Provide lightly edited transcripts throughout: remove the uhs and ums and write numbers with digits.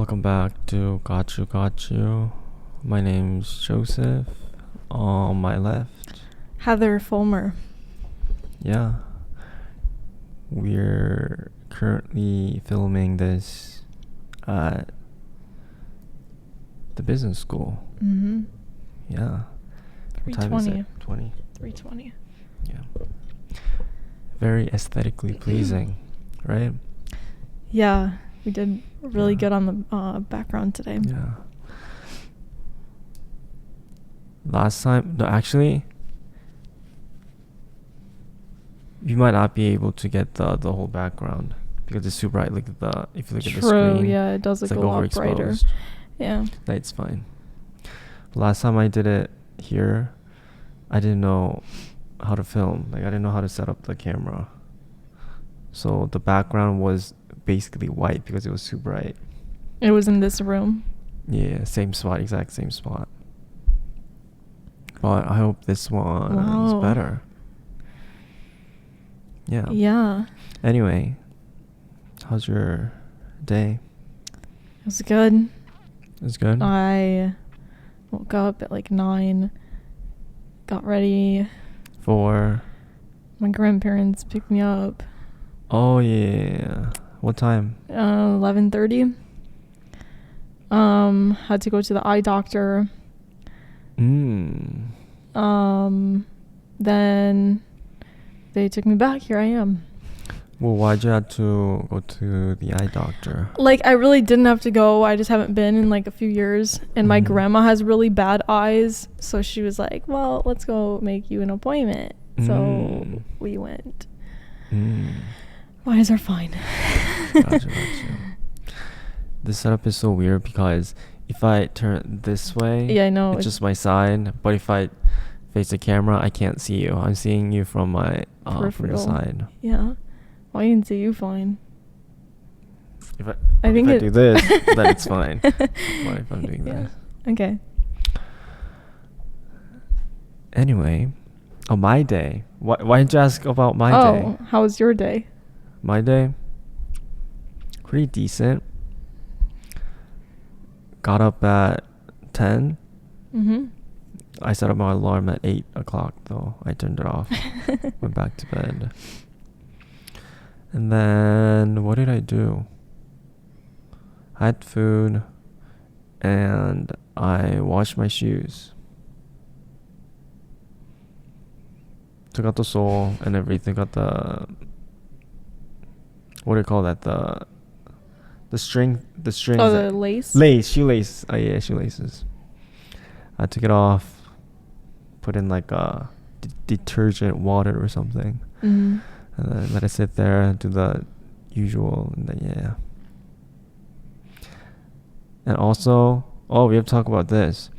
Welcome back to Gotchu Gotchu. My name's Joseph. On my left, Heather Fullmer. yeah, we're currently filming this at the business school. Mm-hmm. Yeah. What time is 3:20. it? 20? 3:20. Yeah. Very aesthetically pleasing, right? Yeah, we did really Yeah. good on the background today. Yeah. Last time, no, actually, you might not be able to get the whole background because it's super bright. Look at the if you look at the True, screen, yeah, it does it's look a lot brighter. overexposed. Yeah. That's fine. Last time I did it here, I didn't know how to film. Like I didn't know how to set up the camera. So the background was basically white because it was super bright. It was in this room. Yeah, same spot, exact same spot. But I hope this one is Wow. better. Yeah. Yeah. Anyway, how's your day? It was good. It's good? I woke up at like 9, got ready. For? My grandparents picked me up. Oh, yeah. What time? 11:30. Had to go to the eye doctor. Then they took me back. Here I am. Well, why'd you have to go to the eye doctor? Like, I really didn't have to go. I just haven't been in like a few years. And my grandma has really bad eyes. So she was like, well, let's go make you an appointment. So we went. My eyes are fine. Gotcha. This setup is so weird because if I turn this way, Yeah, I know. it's just my side. But if I face the camera, I can't see you. I'm seeing you from my from the Peripheral. side. Yeah. Well, I can see you fine. If I think if I it- do this, then it's fine. But if I'm doing Yeah. this. Okay. Anyway, my day. Why did you ask about my day? Oh, how was your day? My day? Pretty decent. Got up at 10. Mm-hmm. I set up my alarm at 8 o'clock though. I turned it off. Went back to bed. And then what did I do? I had food and I washed my shoes. Took out the sole and everything. Got the, what do you call that? The strings. Oh, the lace? Shoelace. Oh yeah, shoelaces. I took it off. Put in like a detergent water or something. Mm-hmm. And then let it sit there, do the usual, and then yeah. And also, we have to talk about this.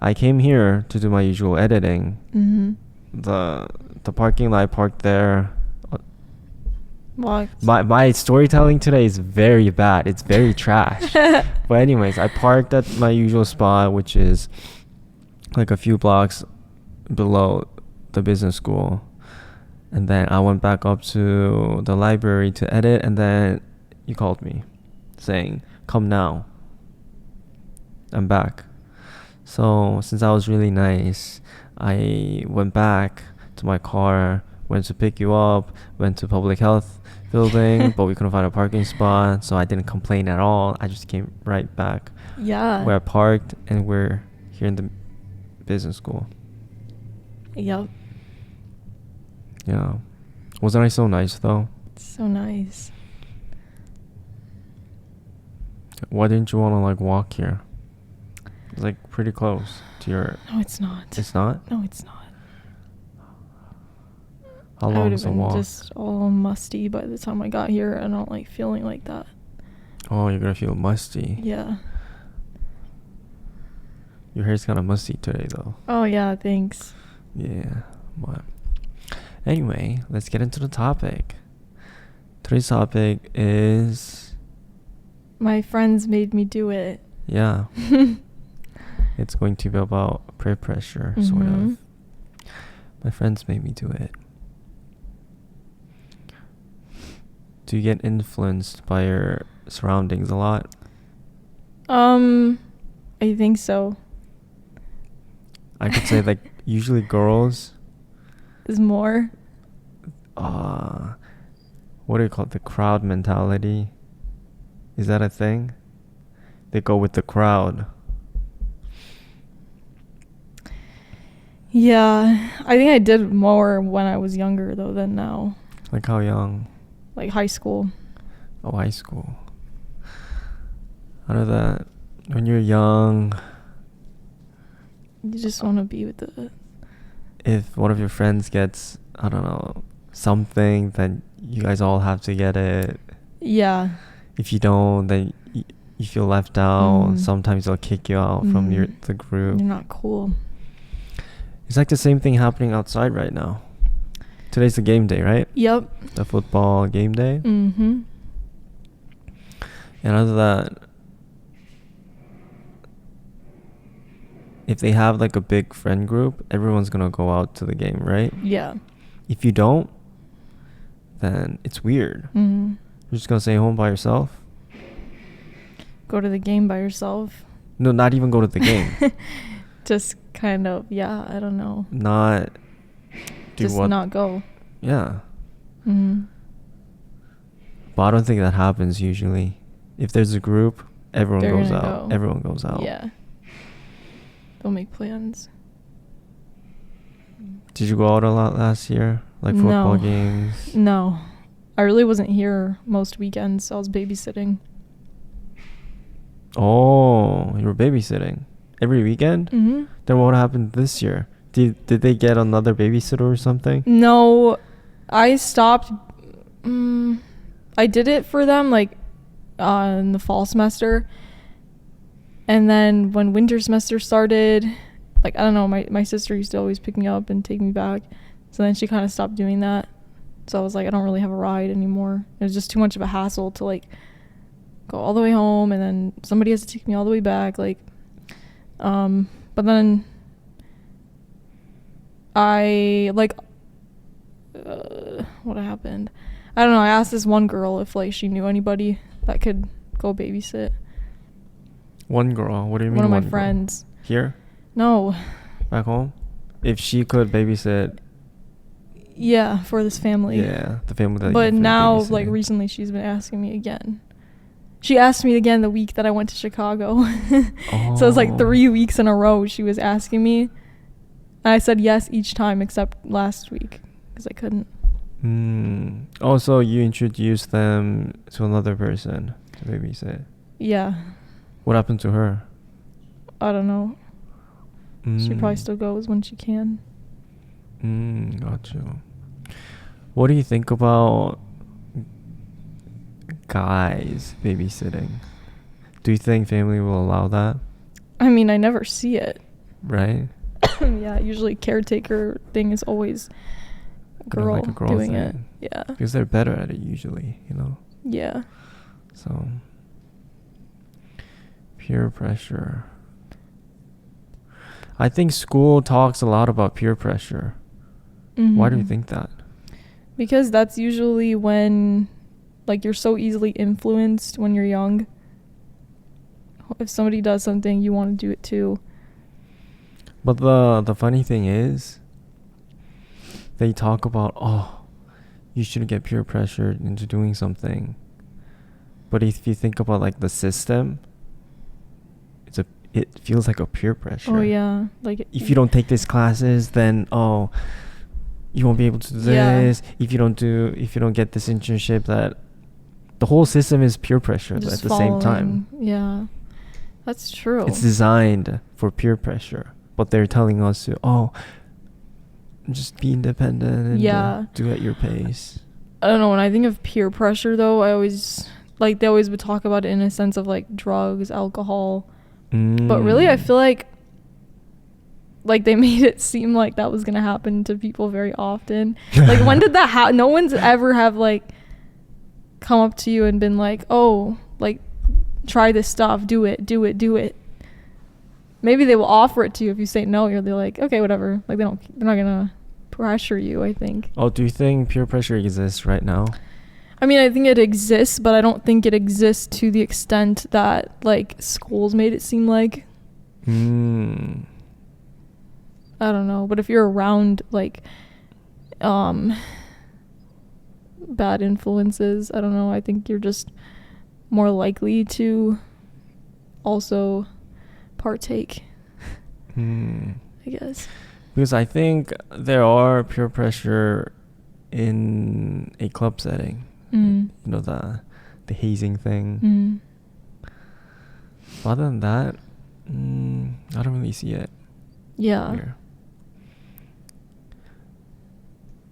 I came here to do my usual editing. Mm-hmm. The parking lot I parked there. Locked. My storytelling today is very bad. It's very trash. But anyways, I parked at my usual spot, which is like a few blocks below the business school. And then I went back up to the library to edit, and then you called me saying, come now. I'm back. So since I was really nice, I went back to my car, went to pick you up, went to public health building, but we couldn't find a parking spot, so I didn't complain at all. I just came right back Yeah. where I parked, and we're here in the business school. Yep. Yeah. Wasn't I so nice though? So nice. Why didn't you want to like walk here? It's like pretty close to your... No, it's not. It's not? No, it's not. How I long would have is the been walk? just all musty by the time I got here. I don't like feeling like that. Oh, you're gonna feel musty. Yeah. Your hair's kind of musty today though. Oh, yeah, thanks. Yeah. But anyway, let's get into the topic. Today's topic is... My friends made me do it. Yeah. It's going to be about peer pressure, sort Mhm. of. My friends made me do it. Do you get influenced by your surroundings a lot? I think so. I could say like usually girls Is more. What do you call it? The crowd mentality. Is that a thing? They go with the crowd. Yeah, I think I did more when I was younger though than now. Like how young? Like high school. Oh, high school. Out of that, when you're young, You just want to be with the... if one of your friends gets, I don't know, something, then you guys all have to get it. Yeah. If you don't, then you feel left out. Mm. Sometimes they'll kick you out from the group. You're not cool. It's like the same thing happening outside right now. Today's the game day, right? Yep. The football game day. Mm-hmm. And other than that, if they have like a big friend group, everyone's gonna go out to the game, right? Yeah. If you don't, then it's weird. Mm-hmm. You're just gonna stay home by yourself? Go to the game by yourself. No, not even go to the game. Just kind of, yeah, I don't know. Not do just what? not go. Yeah. Mm-hmm. But I don't think that happens usually. If there's a group, everyone They're goes gonna out. go. Everyone goes out. Yeah. They'll make plans. Did you go out a lot last year? Like football No. games? No. I really wasn't here most weekends. I was babysitting. Oh, you were babysitting every weekend? Mm-hmm. Then what happened this year? Did they get another babysitter or something? No, I stopped. I did it for them like in the fall semester, and then when winter semester started, like I don't know, my sister used to always pick me up and take me back, so then she kind of stopped doing that. So I was like, I don't really have a ride anymore. It was just too much of a hassle to like go all the way home and then somebody has to take me all the way back, like but then I like what happened, I don't know, I asked this one girl if like she knew anybody that could go babysit. One girl? What do you mean? One of my girl? friends. Here? No. Back home? If she could babysit. Yeah, for this family. Yeah, the family that. But you've been now, babysitting. like recently, she's been asking me again. She asked me again the week that I went to Chicago. Oh. So it was like 3 weeks in a row she was asking me. And I said yes each time except last week because I couldn't. Oh, so you introduced them to another person to babysit. Yeah. What happened to her? I don't know. She probably still goes when she can. Gotcha. What do you think about guys babysitting? Do you think family will allow that? I mean, I never see it. Right? Yeah, usually caretaker thing is always a girl, Like a girl doing thing. it. Yeah. Because they're better at it usually, you know? Yeah. So, peer pressure. I think school talks a lot about peer pressure. Mm-hmm. Why do you think that? Because that's usually when, like, you're so easily influenced when you're young. If somebody does something, you want to do it too. But the funny thing is, they talk about, oh, you shouldn't get peer pressured into doing something. But if you think about like the system, it feels like a peer pressure. Oh yeah, like if you don't take these classes, then you won't be able to do this. If you don't get this internship, that the whole system is peer pressure at the same time. Yeah, that's true. It's designed for peer pressure, but they're telling us to just be independent and do at your pace. I don't know, when I think of peer pressure though, I always they always would talk about it in a sense of like drugs, alcohol. But really I feel like they made it seem like that was gonna happen to people very often. Like when did that happen? No one's ever have like come up to you and been like, oh, like try this stuff, do it. Maybe they will offer it to you. If you say no, they're like, okay, whatever. Like they're not gonna pressure you, I think. Oh, do you think peer pressure exists right now? I I mean, I think it exists, but I don't think it exists to the extent that like schools made it seem like. I don't know, but if you're around like bad influences, I don't know, I think you're just more likely to also partake. I guess. Because I think there are peer pressure in a club setting. You know, the hazing thing. But other than that, I don't really see it. Yeah. Here.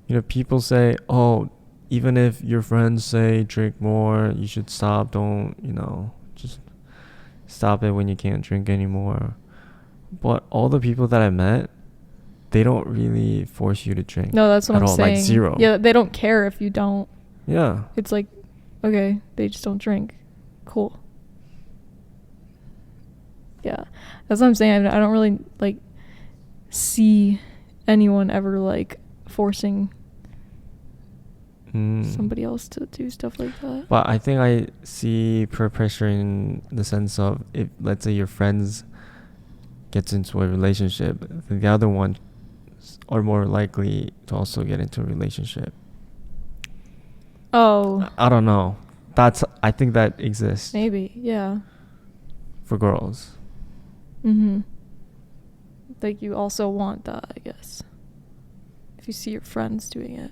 You know, people say, oh, even if your friends say drink more, you should stop. Don't, you know, just stop it when you can't drink anymore. But all the people that I met, they don't really force you to drink. No, that's what I'm saying. Like zero. Yeah, they don't care if you don't. Yeah. It's like, okay, they just don't drink. Cool. Yeah. That's what I'm saying. I don't really, like, see anyone ever, like, forcing somebody else to do stuff like that. But I think I see peer pressure in the sense of, if, let's say, your friends gets into a relationship, then the other one are more likely to also get into a relationship. Oh. I don't know. I think that exists. Maybe, yeah. For girls. Like, you also want that, I guess. If you see your friends doing it.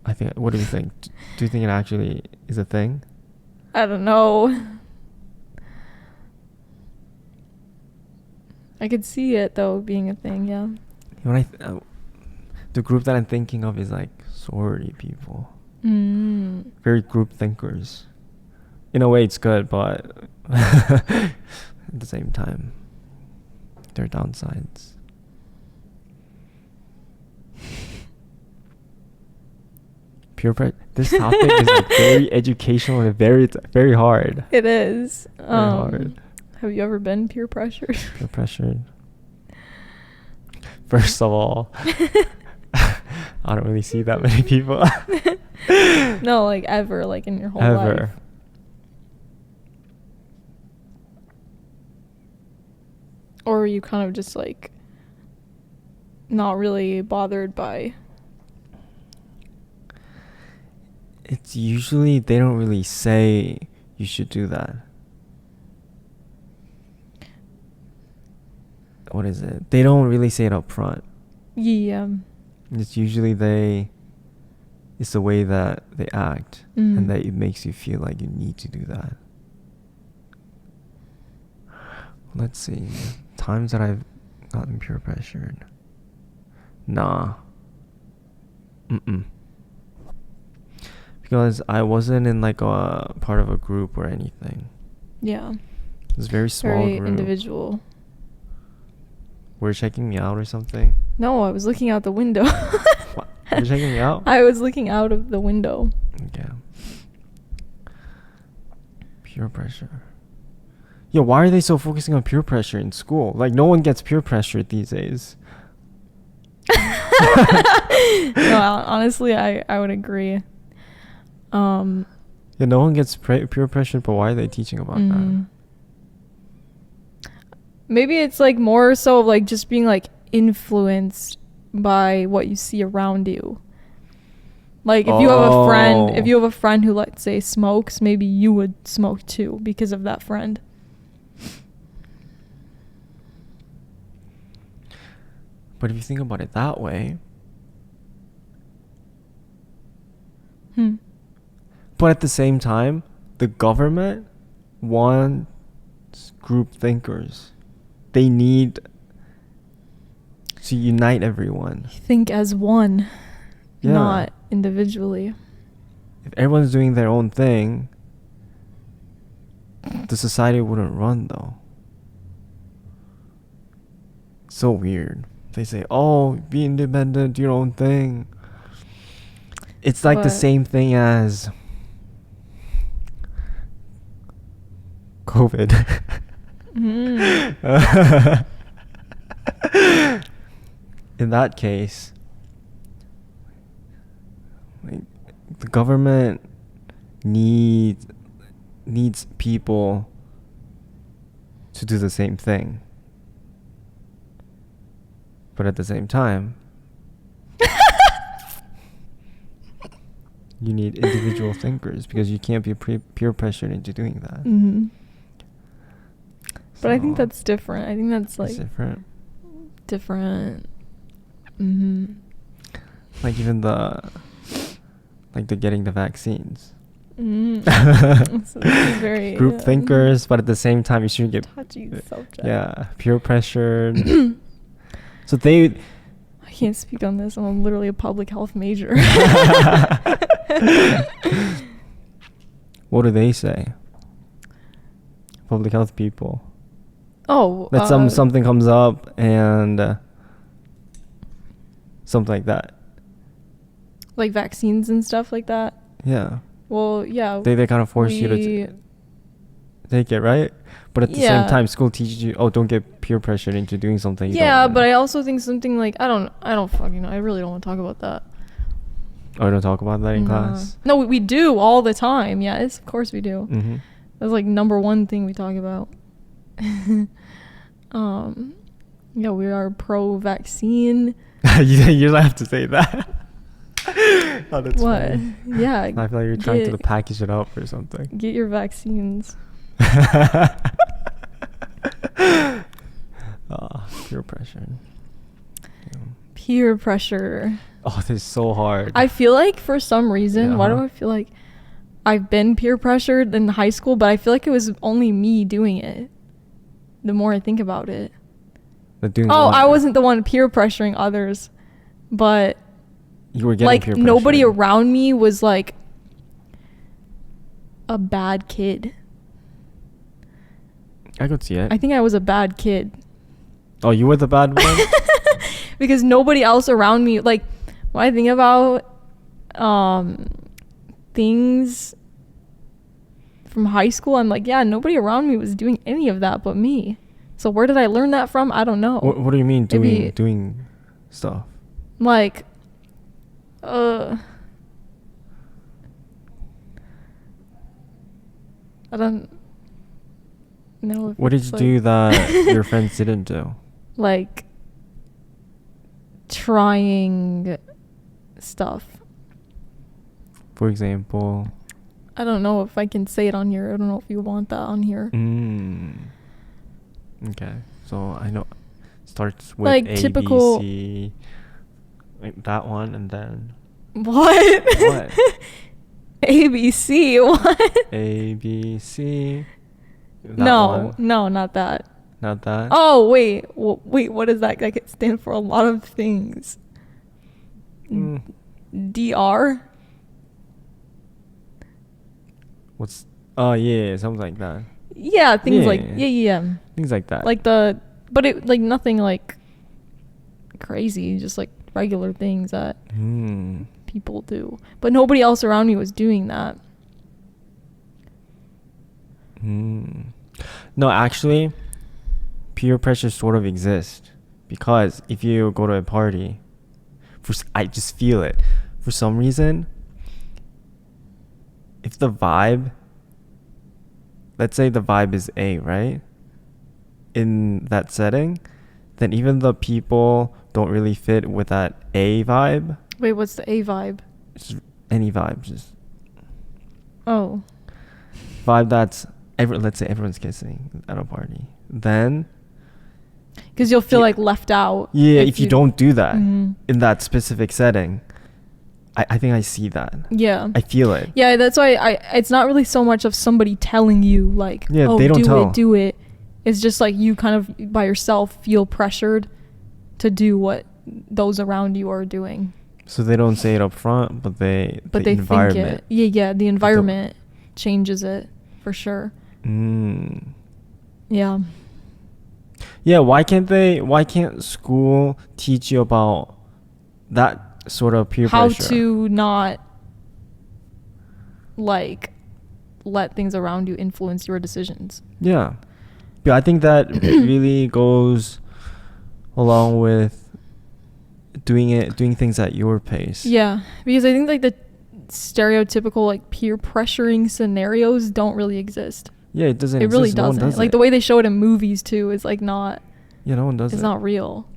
I think. What do you think? Do you think it actually is a thing? I don't know. I could see it, though, being a thing, yeah. When the group that I'm thinking of is like sorority people. Very group thinkers. In a way, it's good, but at the same time, there are downsides. Peer pressure. This topic is like very educational and very, very hard. It is. Very hard. Have you ever been peer pressured? Peer pressured. First of all, I don't really see that many people. No, like ever, like in your whole Ever. life. Or are you kind of just like not really bothered by? It's usually they don't really say you should do that. What is it? They don't really say it up front. Yeah. It's usually it's the way that they act, and that it makes you feel like you need to do that. Let's see. Times that I've gotten peer pressured. Nah. Because I wasn't in like a part of a group or anything. Yeah. It was a very small Very group. individual. Were you checking me out or something? No, I was looking out the window. What? You were checking me out? I was looking out of the window. Okay. Peer pressure. Yo, why are they so focusing on peer pressure in school? Like, no one gets peer pressure these days. No, honestly, I would agree. Yeah, no one gets peer pressure, but why are they teaching about that? Maybe it's like more so like just being like influenced by what you see around you. Like if you have a friend who, let's say, smokes, maybe you would smoke too because of that friend. But if you think about it that way, but at the same time, the government wants group thinkers. They need to unite everyone. Think as one, Yeah. not individually. If everyone's doing their own thing, the society wouldn't run, though. So weird. They say, oh, be independent, do your own thing. It's like the same thing as COVID. In that case, like, the government needs people to do the same thing, but at the same time you need individual thinkers, because you can't be peer pressured into doing that. Mm-hmm. So But I think that's different. I think that's like it's different. different. Mm-hmm. Like even the getting the vaccines. So this is very Group thinkers, but at the same time you shouldn't get touchy subject. yeah, peer pressured. So they I can't speak on this. I'm literally a public health major. what do they say? Public health people. Oh, That something comes up and something like that. like vaccines and stuff like that. Yeah. Well, yeah. They kind of force you to take it, right? But at the same time, school teaches you, don't get peer pressured into doing something. Yeah, but I also think something like I don't fucking know. I really don't want to talk about that. Oh, you don't talk about that in class? No, we do all the time. Yes, of course we do. Mm-hmm. That's like number one thing we talk about. Yeah, we are pro-vaccine. You don't have to say that. Oh, that's What? funny. Yeah. I feel like you're trying to package it up or something. Get your vaccines. Peer pressure. Yeah. Peer pressure. Oh, this is so hard. I feel like for some reason, why do I feel like I've been peer pressured in high school, but I feel like it was only me doing it. The more I think about it. I wasn't the one peer pressuring others, but you were getting like peer pressure. Nobody around me was like a bad kid. I could see it. I think I was a bad kid. Oh, you were the bad one? Because nobody else around me, like when I think about things from high school, I'm like, yeah, nobody around me was doing any of that but me. So where did I learn that from? I don't know. What do you mean doing stuff? Like, I don't know. If what did you do that your friends didn't do? Like, trying stuff. For example? I don't know if I can say it on here. I don't know if you want that on here. Okay, so I know starts with like A, typical B, C, like that one, and then what? What? A, B, C. What? A, B, C. No, not that. Not that. Oh wait, what is that? That could stand for a lot of things. DR. What's? Oh yeah, something like that. Yeah, things like yeah. Things like that. Like but it like nothing like crazy, just like regular things that people do. But nobody else around me was doing that. No, actually, peer pressure sort of exists, because if you go to a party, I just feel it. For some reason, if the vibe, let's say the vibe is A, right? In that setting, then even the people don't really fit with that A vibe. Wait, what's the A vibe? Just any vibe, just vibe that's let's say everyone's kissing at a party. Then because you'll feel like left out. Yeah, if you don't do that in that specific setting. I think I see that. Yeah. I feel it. Yeah, that's why it's not really so much of somebody telling you like, yeah, they don't do it. It's just like you kind of by yourself feel pressured to do what those around you are doing. So they don't say it up front, but the environment. Think it. Yeah, the environment changes it for sure. Yeah. Yeah, why can't school teach you about that sort of peer pressure? How to not like let things around you influence your decisions. Yeah. But I think that really goes along with doing things at your pace. Yeah, because I think like stereotypical like peer pressuring scenarios don't really exist. Yeah, it doesn't It exist. really No one doesn't. does Like it. the way they show it in movies too is like not. Yeah, no one does It's it. not real.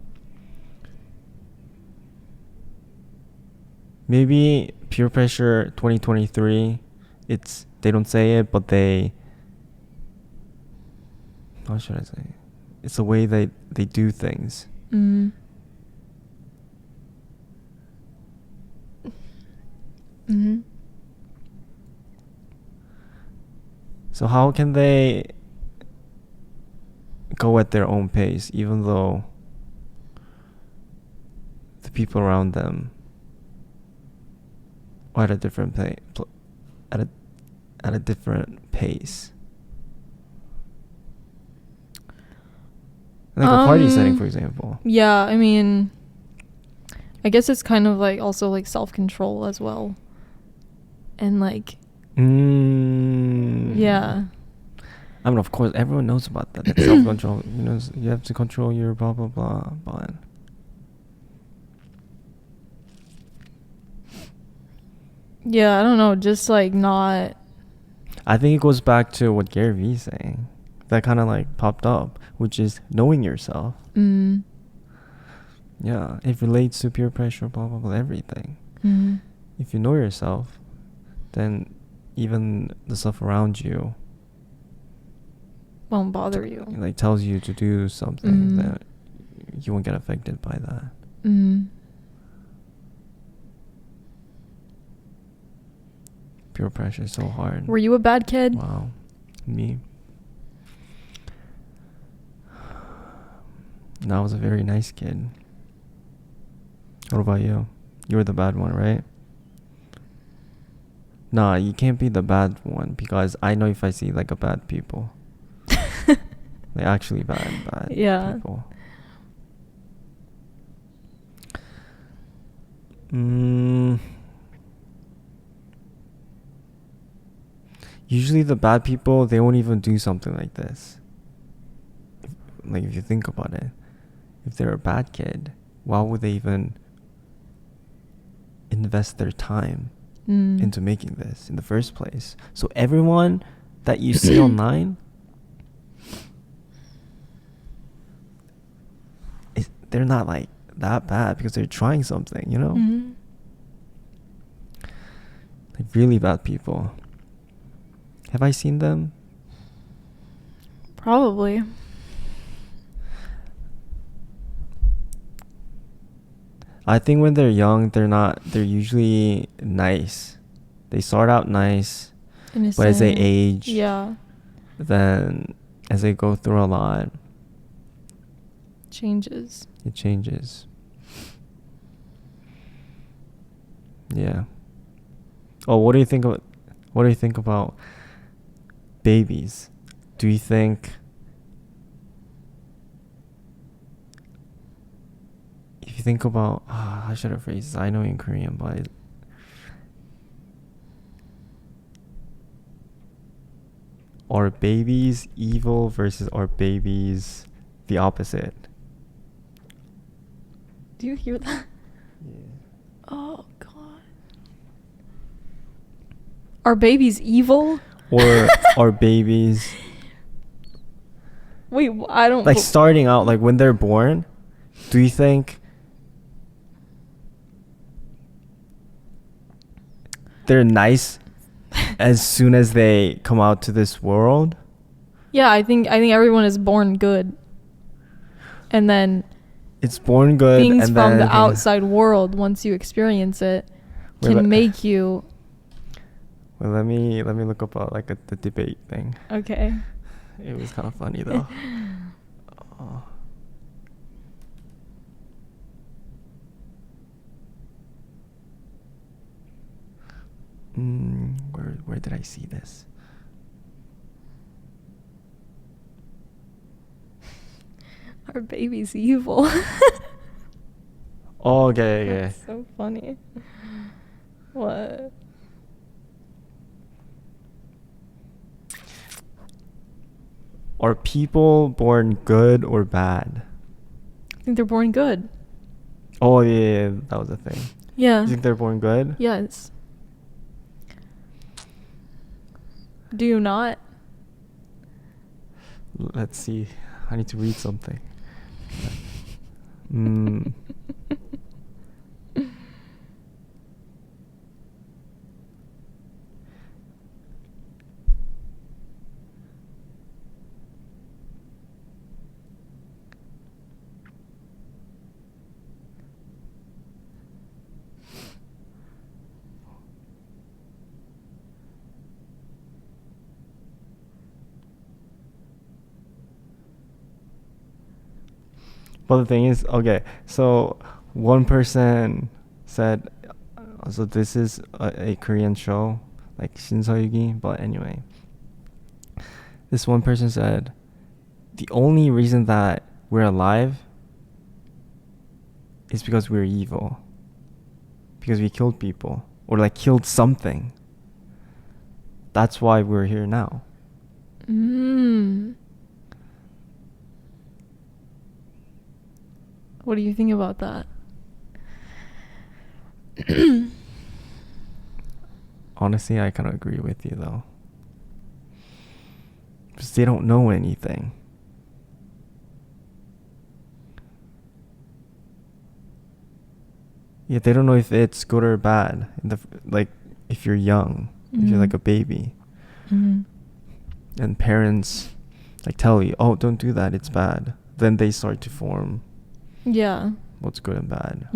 Maybe peer pressure 2023, they don't say it, but how should I say? It's the way they do things. Mm. Mm-hmm. So how can they go at their own pace, even though the people around them are at a different at a different pace? Like a party setting, for example. Yeah, I mean, I guess it's kind of like also like self-control as well. And like, yeah. I mean, of course, everyone knows about that. That's self-control. You know, you have to control your blah, blah, blah. But Yeah, I don't know. Just like not. I think it goes back to what Gary Vee's saying. That kind of like popped up, which is knowing yourself. Mm. Yeah, it relates to peer pressure, blah, blah, blah, everything. Mm. If you know yourself, then even the stuff around you Won't bother you. like tells you to do something Mm. that you won't get affected by that. Mm. Peer pressure is so hard. Were you a bad kid? Wow. Me? No, I was a very nice kid. What about you? You were the bad one, right? Nah, you can't be the bad one because I know if I see like a bad people. Like actually bad Yeah. people. Usually the bad people, they won't even do something like this. Like if you think about it, if they're a bad kid, why would they even invest their time into making this in the first place? So everyone that you see online, they're not like that bad because they're trying something, you know? Mm-hmm. Like really bad people. Have I seen them? Probably. I think when they're young, they're usually nice. They start out nice, Innocent. but as they age, Yeah. then as they go through a lot, Changes. it changes. Yeah. Oh, what do you think about babies? Do you think if you think about how should I phrase this? I know in Korean, but are babies evil versus are babies the opposite? Do you hear that? Yeah. Oh God. Are babies evil? Or are babies Wait, I don't. like starting out, like when they're born, do you think they're nice as soon as they come out to this world? Yeah, I think everyone is born good, and then It's born good, things and from then the outside world, once you experience it, can make you. Well, let me look up the debate thing. Okay. It was kind of funny though. Where did I see this? Our baby's evil. Oh, okay. That's so funny. What? Are people born good or bad? I think they're born good. Oh yeah, that was a thing. Yeah. You think they're born good? Yes. Do you not? Let's see. I need to read something. But the thing is, okay, so one person said, so this is a Korean show, like 신서유기, but anyway. This one person said, the only reason that we're alive is because we're evil. Because we killed people, or like killed something. That's why we're here now. What do you think about that? Honestly, I kind of agree with you though. Because they don't know anything. Yeah, they don't know if it's good or bad. Like, if you're young, if you're like a baby, and parents like tell you, "Oh, don't do that; it's bad." Then they start to form. Yeah. What's good and bad.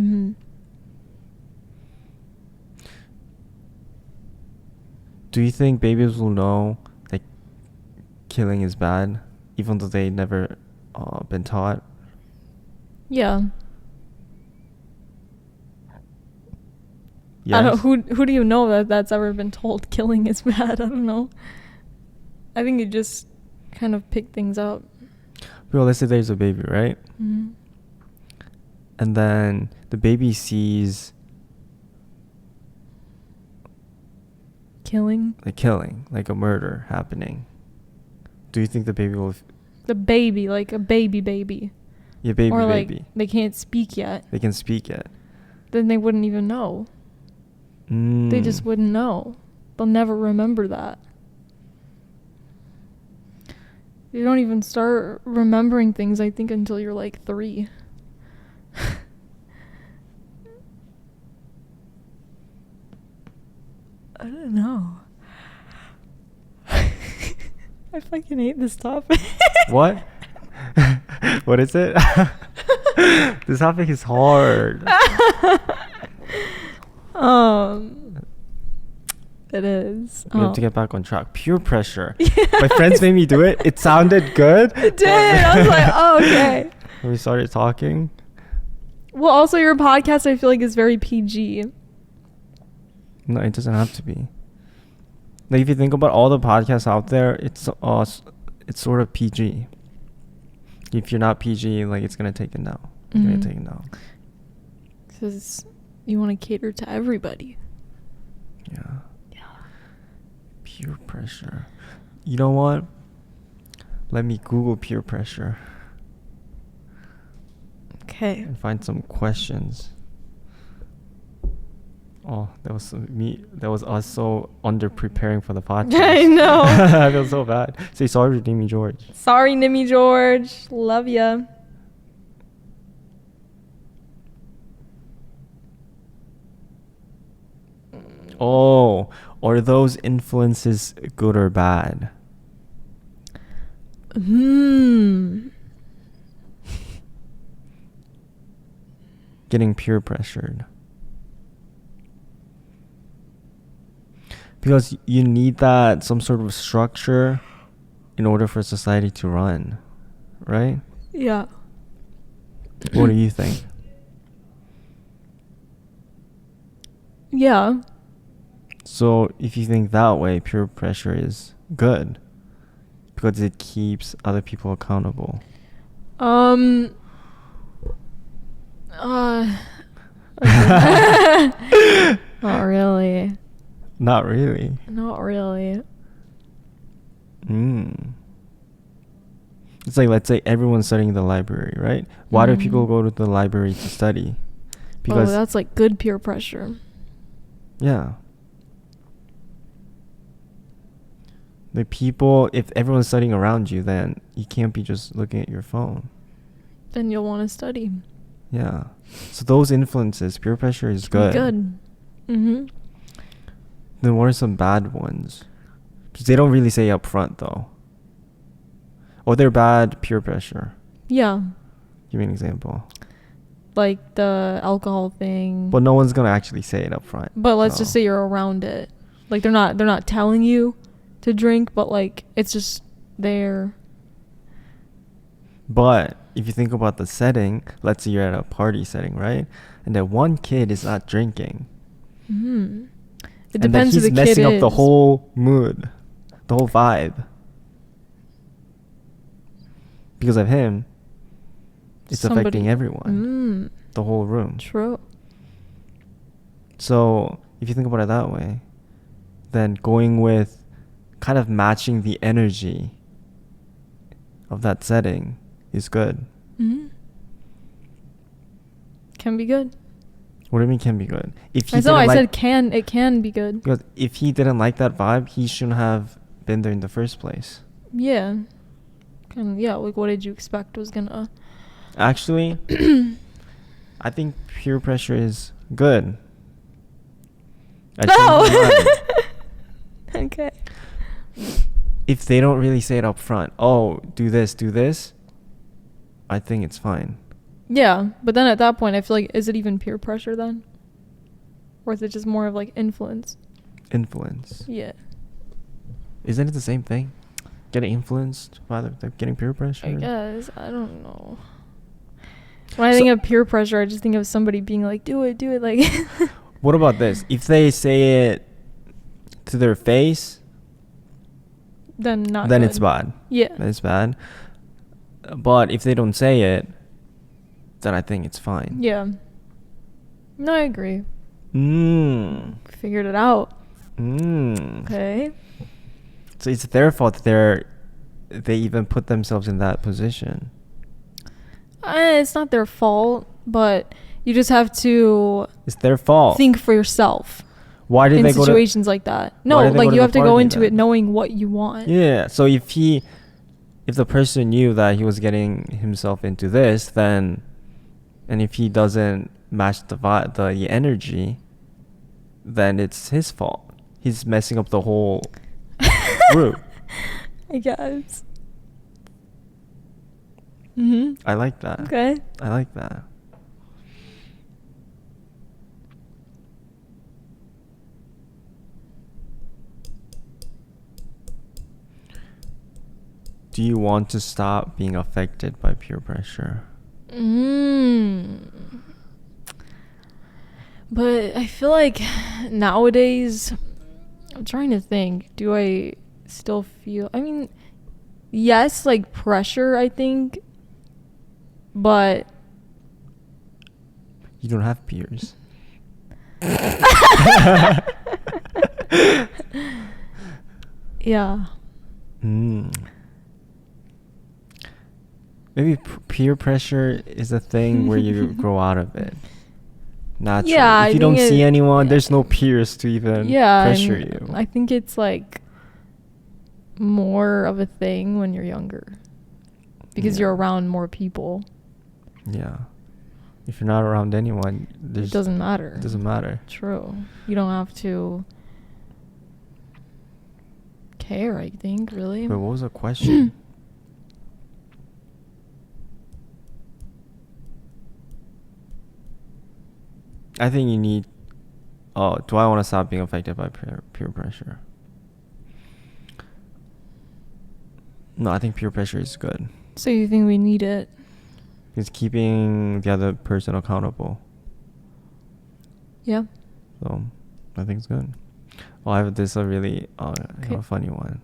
Do you think babies will know that killing is bad, even though they never been taught? Yeah. Yes. I don't. Who do you know that's ever been told killing is bad? I don't know. I think you just kind of pick things up. Well, let's say there's a baby, right? Mm-hmm. And then the baby sees Killing, like a murder happening. Do you think the baby will? The baby, like a baby. Yeah, baby. Or like they can't speak yet. They can speak yet. Then they wouldn't even know. They just wouldn't know. They'll never remember that. You don't even start remembering things, I think, until you're like 3. I don't know. I fucking hate this topic. What? What is it? This topic is hard. It is. We have to get back on track. Peer pressure. My friends made me do it. It sounded good. It did. I was like, oh, okay. When we started talking. Well, also your podcast, I feel like, is very PG. No, it doesn't have to be. Like, if you think about all the podcasts out there, it's sort of PG. If you're not PG, like, it's gonna take it down. You're gonna take it down. Because you want to cater to everybody. Yeah. Peer pressure. You know what? Let me Google peer pressure. Okay. And find some questions. Oh, that was me. That was us so under preparing for the podcast. I know. I feel so bad. Say sorry to Nimmy George. Sorry, Nimmy George. Love ya. Oh, are those influences good or bad? Getting peer pressured. Because you need that some sort of structure in order for society to run, right? Yeah. What do you think? Yeah. So if you think that way, peer pressure is good because it keeps other people accountable. Not really. Not really. Not really. It's like, let's say everyone's studying in the library, right? Why do people go to the library to study? Because that's like good peer pressure. yeah. The people, if everyone's studying around you, then you can't be just looking at your phone. Then you'll want to study. Yeah. So those influences, peer pressure is good. Good. Mm-hmm. Then what are some bad ones? Because they don't really say up front, though. Or they're bad peer pressure. Yeah. Give me an example. Like the alcohol thing. But no one's gonna actually say it up front. But let's just say you're around it. Like they're not telling you to drink, but like it's just there. But if you think about the setting, let's say you're at a party setting, right? And that one kid is not drinking. Mm-hmm. It and depends who the kid is. He's messing up the whole mood, the whole vibe. Because of him, it's affecting everyone. The whole room. True. So if you think about it that way, then going with kind of matching the energy of that setting is good. Mm-hmm. Can be good. What do you mean can be good? If he I said it can be good. Because if he didn't like that vibe, he shouldn't have been there in the first place. Yeah. Like what did you expect was gonna... Actually, I think peer pressure is good. Okay. If they don't really say it up front, oh, do this, I think it's fine. Yeah, but then at that point, I feel like, is it even peer pressure then? Or is it just more of like influence? Influence. Yeah. Isn't it the same thing? Getting influenced by getting peer pressure? I guess. I don't know. When I think of peer pressure, I just think of somebody being like, do it, like... What about this? If they say it to their face, then good. It's bad. Yeah. Then it's bad. But if they don't say it, then I think it's fine. Yeah. No, I agree. Figured it out. Okay. So it's their fault that they even put themselves in that position. It's not their fault, but you just have to... It's their fault. Think for yourself. Why did in they go situations like that? No, like you have to go into it knowing what you want. Yeah. So if the person knew that he was getting himself into this, then, and if he doesn't match the energy, then it's his fault. He's messing up the whole group. I guess. Mm-hmm. I like that. Okay. I like that. Do you want to stop being affected by peer pressure? But I feel like nowadays, I'm trying to think, do I still feel... I mean, yes, like pressure, I think, but... You don't have peers. Yeah. Maybe peer pressure is a thing where you grow out of it. Naturally. Yeah, if you don't see anyone, there's no peers to even pressure you. I think it's like more of a thing when you're younger because you're around more people. Yeah. If you're not around anyone, it doesn't matter. It doesn't matter. True. You don't have to care, I think, really. But what was the question? I think you need... Oh, do I want to stop being affected by peer pressure? No, I think peer pressure is good. So you think we need it? It's keeping the other person accountable. Yeah. So, I think it's good. Oh, I have this a really funny one.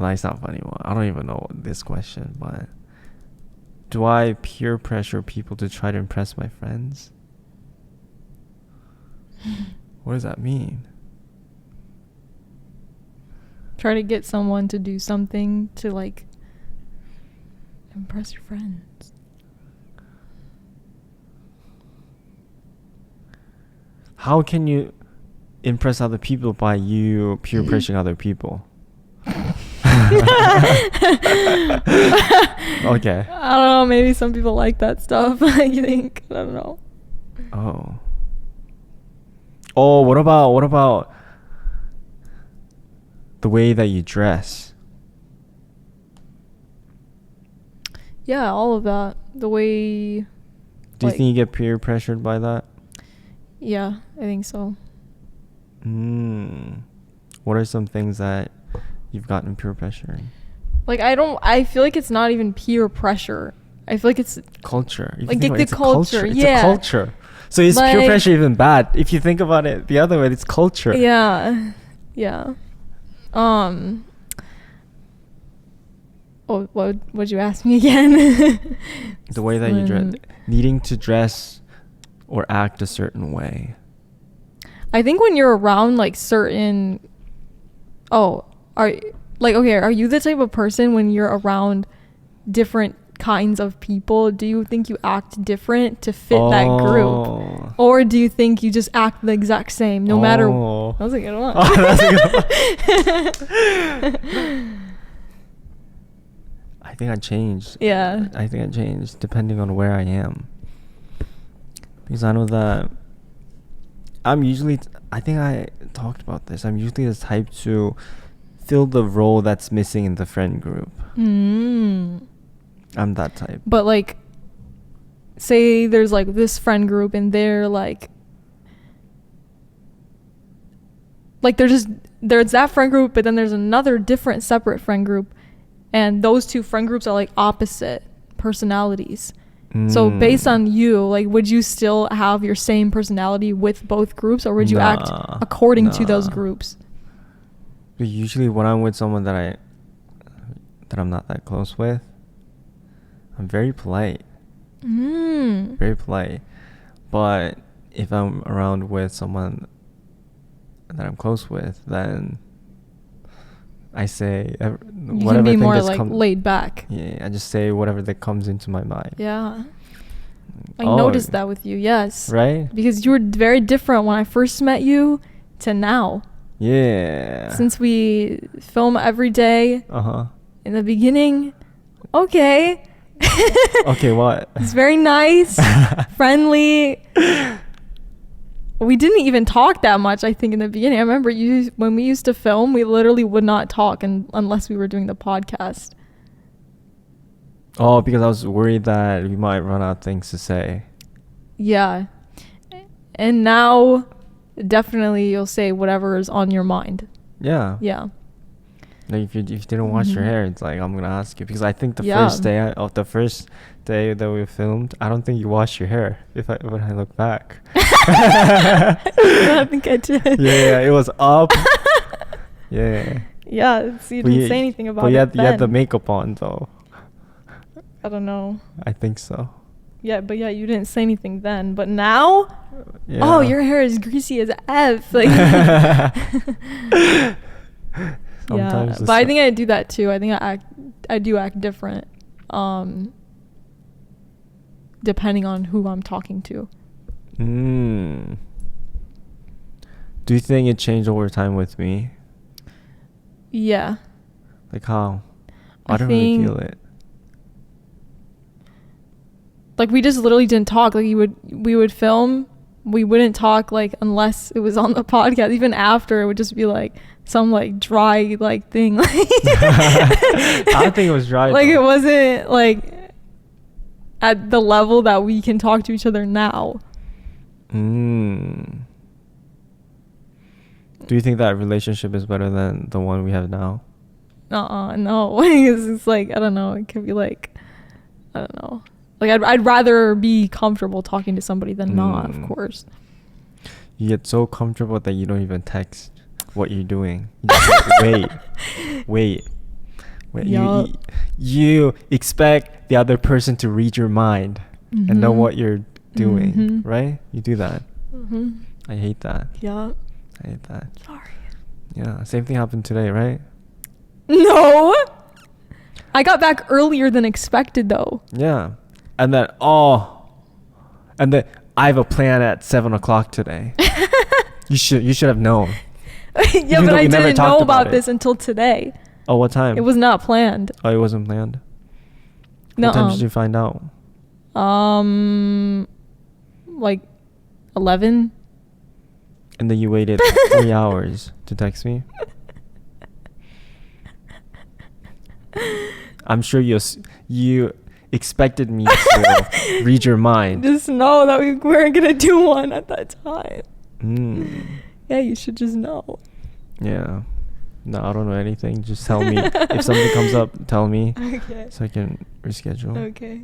It's not funny one. I don't even know this question, but do I peer pressure people to try to impress my friends? What does that mean? Try to get someone to do something to like impress your friends. how can you impress other people by you peer pressuring other people? Okay. I don't know. Maybe some people like that stuff. I think. I don't know. Oh. Oh, what about the way that you dress? Yeah, all of that. The way. Do you think you get peer pressured by that? Yeah, I think so. What are some things that you've gotten peer pressure in? Like, I feel like it's not even peer pressure. I feel like it's culture. like the culture. It's yeah. a culture. So is peer pressure even bad? If you think about it the other way, it's culture. Yeah. Yeah. Oh, what'd you ask me again? The way that you dress, needing to dress or act a certain way. I think when you're around like certain, are you the type of person when you're around different kinds of people, do you think you act different to fit that group, or do you think you just act the exact same no matter? That was a good one. I think I changed. Yeah. I think I changed depending on where I am, because I know that I'm usually, I think I talked about this, I'm usually the type to fill the role that's missing in the friend group. I'm that type. But like, say there's like this friend group and they're like there's that friend group, but then there's another different separate friend group, and those two friend groups are like opposite personalities. So based on you, like, would you still have your same personality with both groups, or would you act according to those groups? Usually when I'm with someone that I'm not that close with, I'm very polite. Very polite. But if I'm around with someone that I'm close with, then I say whatever. You can be more like laid back. Yeah, I just say whatever that comes into my mind. Yeah. I noticed that with you, yes. Right? Because you were very different when I first met you to now. Yeah. Since we film every day. In the beginning, okay. Okay, what? It's very nice, friendly. We didn't even talk that much, I think, in the beginning. I remember when we used to film, we literally would not talk unless we were doing the podcast. Oh, because I was worried that we might run out of things to say. Yeah. And now, definitely you'll say whatever is on your mind. Yeah. Yeah. Like if you didn't wash your hair, it's like I'm gonna ask you, because I think the first day that we filmed, I don't think you washed your hair. When I look back, I think I did. Yeah, it was up. Yeah. Yeah, so you didn't say anything about it. But you had the makeup on though. I don't know. I think so. Yeah, but you didn't say anything then. But now, your hair is greasy as F. Like. Yeah, but I think I do that too. I think I do act different, depending on who I'm talking to. Do you think it changed over time with me? Yeah. Like how? I don't really feel it. Like we just literally didn't talk. Like we would film. We wouldn't talk like unless it was on the podcast. Even after, it would just be like some like dry like thing. I don't think it was dry. Like it wasn't like at the level that we can talk to each other now. Do you think that relationship is better than the one we have now? No. It's like, I don't know. It could be like, I don't know. Like I'd rather be comfortable talking to somebody than not, of course. You get so comfortable that you don't even text what you're doing. You just like, wait. Yep. You expect the other person to read your mind and know what you're doing, right? You do that. I hate that. Yeah. I hate that. Sorry. Yeah, same thing happened today, right? No. I got back earlier than expected though. Yeah. And then I have a plan at 7 o'clock today. You should have known. Yeah, but I didn't know about this until today. Oh, what time? It was not planned. Oh, it wasn't planned. No. What time did you find out? Like 11. And then you waited 3 hours to text me. I'm sure you expected me to read your mind. Just know that we weren't gonna do one at that time. Yeah, you should just know. Yeah. No, I don't know anything. Just tell me. If something comes up, tell me. Okay. So I can reschedule. Okay.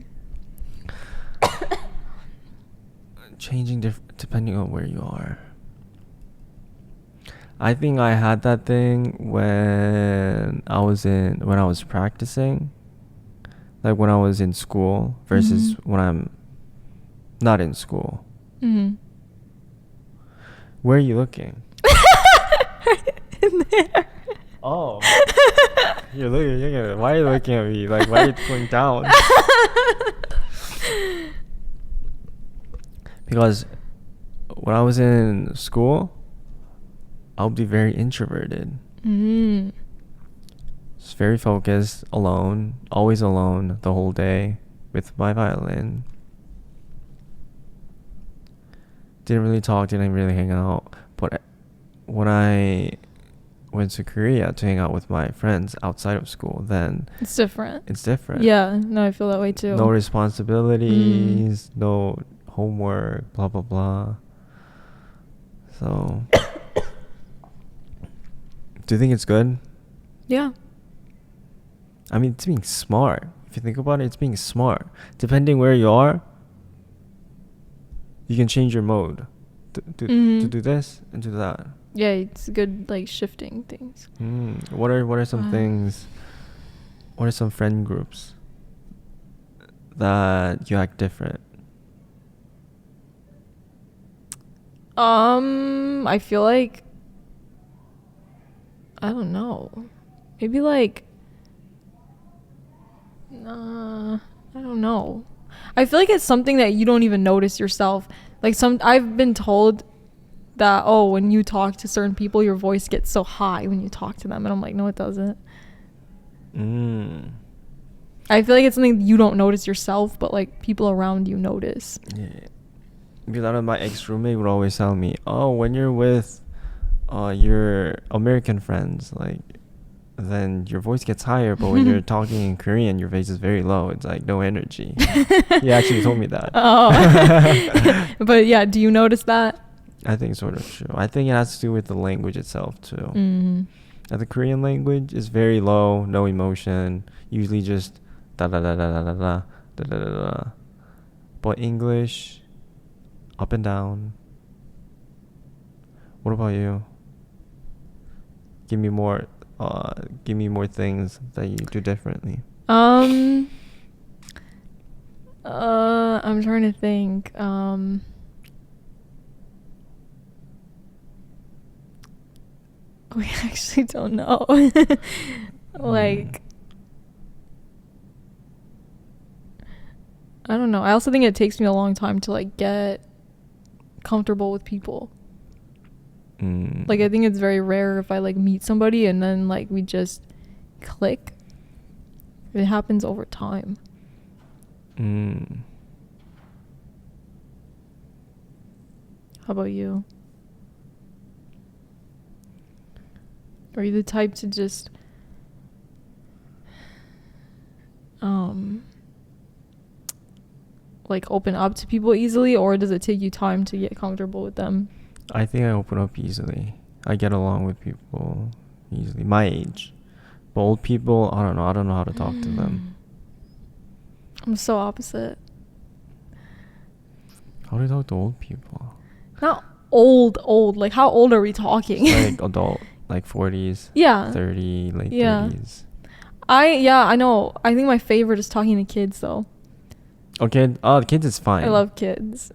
Changing depending on where you are. I think I had that thing when I was practicing. Like when I was in school versus when I'm not in school. Mm-hmm. Where are you looking? In there. Oh. You're looking. Why are you looking at me? Like, why are you going down? Because when I was in school, I'll be very introverted. Just very focused, alone, always alone the whole day with my violin. Didn't really talk, didn't really hang out. But when I went to Korea to hang out with my friends outside of school, then It's different. Yeah, no, I feel that way too. No responsibilities, no homework, blah blah blah. So do you think it's good? Yeah. I mean, it's being smart. If you think about it, it's being smart. Depending where you are, you can change your mode to do this and do that. Yeah, it's good, like shifting things. What are some things? What are some friend groups that you act different? I feel like, I don't know. Maybe like, I don't know. I feel like it's something that you don't even notice yourself. Like I've been told that, oh, when you talk to certain people, your voice gets so high when you talk to them. And I'm like, no, it doesn't. I feel like it's something you don't notice yourself, but like people around you notice. Yeah. Because my ex-roommate would always tell me, oh, when you're with your American friends, like, then your voice gets higher, but when you're talking in Korean, your voice is very low. It's like no energy. He actually told me that. Oh. But yeah, do you notice that? I think it's sort of true. I think it has to do with the language itself too. The Korean language is very low, no emotion, usually just da da da da da da da da da da da. But English, up and down. What about you? Give me more things that you do differently. I'm trying to think. We actually don't know. Like, I don't know. I also think it takes me a long time to like get comfortable with people. Like, I think it's very rare if I like meet somebody and then like we just click. It happens over time. How about you? Are you the type to just like open up to people easily, or does it take you time to get comfortable with them? I think I open up easily. I get along with people easily. My age. But old people, I don't know how to talk to them. I'm so opposite. How do you talk to old people? Not old. Like, how old are we talking? Like adult, like 40s. Yeah. 30, late 30s. I know. I think my favorite is talking to kids, though. Okay. Oh, the kids is fine. I love kids.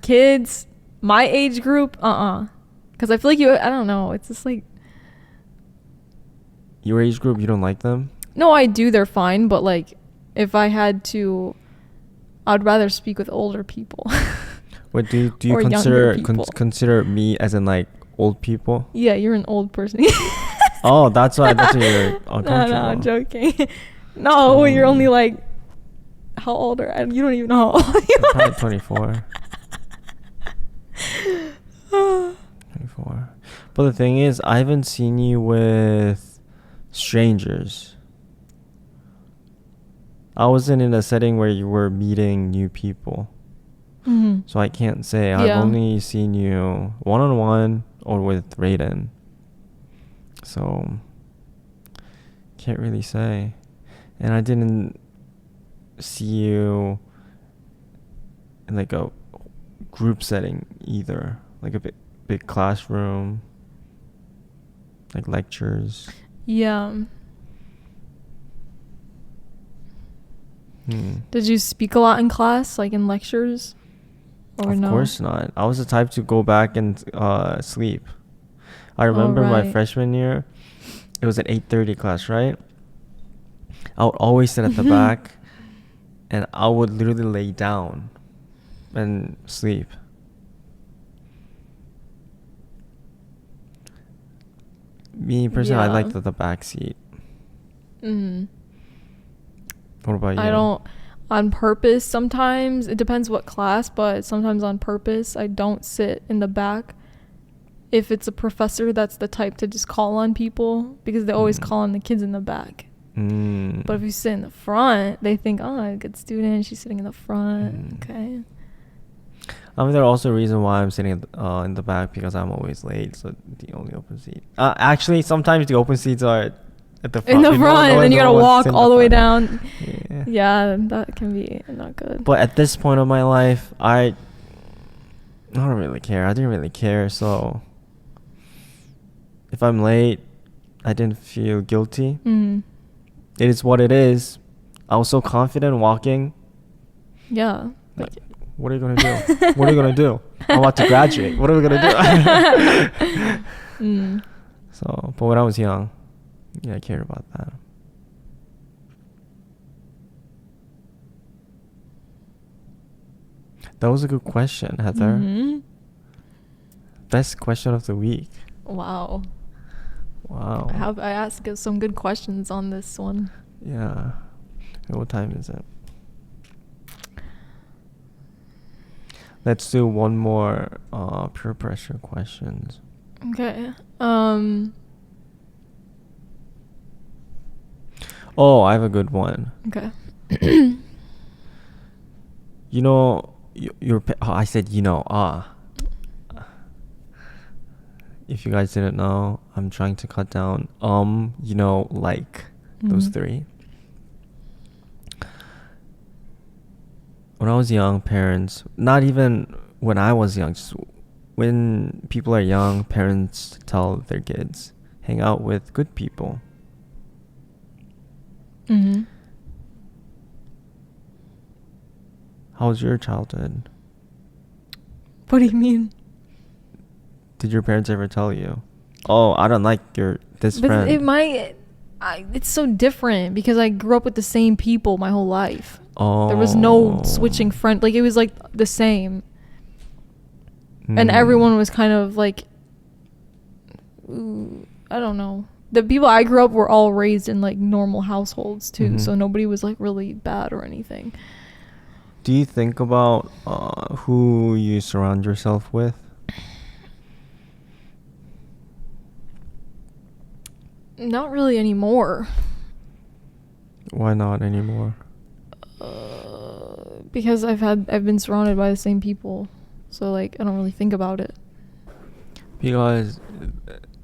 Kids, my age group, because I feel like I don't know. It's just like... Your age group, you don't like them? No, I do. They're fine. But, like, if I had to... I'd rather speak with older people. What do you Or younger consider people. consider me as in like old people? Yeah, you're an old person. Oh, that's why you're No, uncomfortable. I'm joking. No, you're only like, how old are you? Don't even know how old you I'm are. probably 24. 24. But the thing is, I haven't seen you with strangers. I wasn't in a setting where you were meeting new people. Mm-hmm. So I can't say. I've Yeah. only seen you one-on-one or with Raiden. So can't really say. And I didn't see you in like a group setting either. Like a big classroom, like lectures. Yeah. Hmm. Did you speak a lot in class, like in lectures? Or Of no? course not. I was the type to go back and sleep. I remember my right. freshman year, it was an 8:30 class, right? I would always sit at the back and I would literally lay down and sleep. Me personally, I like Yeah. the back seat. Mm-hmm. What about you? I don't, on purpose sometimes, it depends what class, but sometimes on purpose, I don't sit in the back. If it's a professor that's the type to just call on people, because they always call on the kids in the back. But if you sit in the front, they think, oh, a good student, she's sitting in the front. Okay. I mean, there's also a reason why I'm sitting in the back, because I'm always late, so the only open seat. Actually, sometimes the open seats are at the front. In the front, and then you gotta walk all the way down. Yeah. Yeah, that can be not good. But at this point of my life, I don't really care. I didn't really care, so if I'm late, I didn't feel guilty. It is what it is. I was so confident walking. Yeah. Like, what are you gonna do? What are you gonna do? I'm about to graduate. What are we gonna do? So, but when I was young, yeah, I cared about that. That was a good question, Heather. Best question of the week. Wow. I asked some good questions on this one. Yeah. What time is it? Let's do one more peer pressure questions. Okay. Oh, I have a good one. Okay. You know, I said if you guys didn't know, I'm trying to cut down those three. When I was young, parents, not even when I was young, just when people are young, parents tell their kids, hang out with good people. How was your childhood? What do you mean? Did your parents ever tell you, oh, I don't like this friend? It's so different because I grew up with the same people my whole life. Oh. There was no switching friend. Like, it was like the same. And everyone was kind of like, I don't know. The people I grew up were all raised in like normal households too. So nobody was like really bad or anything. Do you think about who you surround yourself with? Not really anymore. Why not anymore? Because I've been surrounded by the same people, so like I don't really think about it. Because